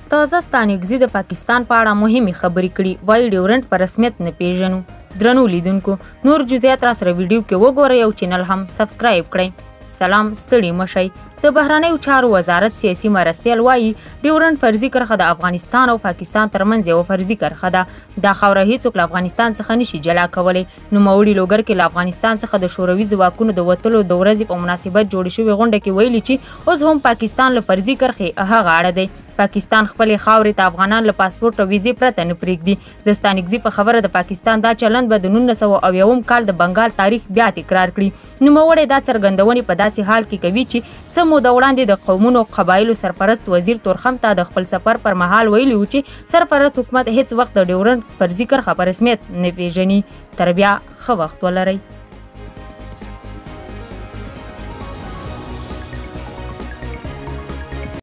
تازه ستانکزي د پاکستان په اړه مهمې خبرې کړي، وایي ډیورنډ په رسمیت نه پیژنو. درنو لیدونکو، نور جزئیات را سره ویډیو کې وګورئ او چینل هم سبسکرایب کړئ. سلام، ستړي مشئ. د بهرنیو چارو وزارت سیاسي مرستیال وایي ډیورنډ فرضي کرښه د افغانستان او پاکستان ترمنځ یوه فرضي کرښه ده. دا خاوره هیڅوک له افغانستان څخه نشي جلا کولی. نوموړي لوګر کې له افغانستان څخه د شوروي ځواکونو د وتلو د ورځې په مناسبت جوړې شوې غونډه کې ویلي چې اوس هم پاکستان له فرضي کرښې هغه اړه دی. پاکستان خپلې خاورې ته افغانان له پاسپورټ او ویزې پرته نه پرېږدي. د ستانکزي په خبره د پاکستان دا چلند به د 1990 کال د بنګال تاریخ بیا تکرار کړي. نوموړی دا څرګندونې په داسې حال کې کوي چې څه موده وړاندې د قومونو قبایلو سرپرست وزیر تورخم ته د خپل سفر پر مهال ویلي و چې سرپرست حکومت هیڅ وخت د ډیورنډ فرضي کرښه په رسمیت نه پیژني. تر بیا ښه وخت ولرئ.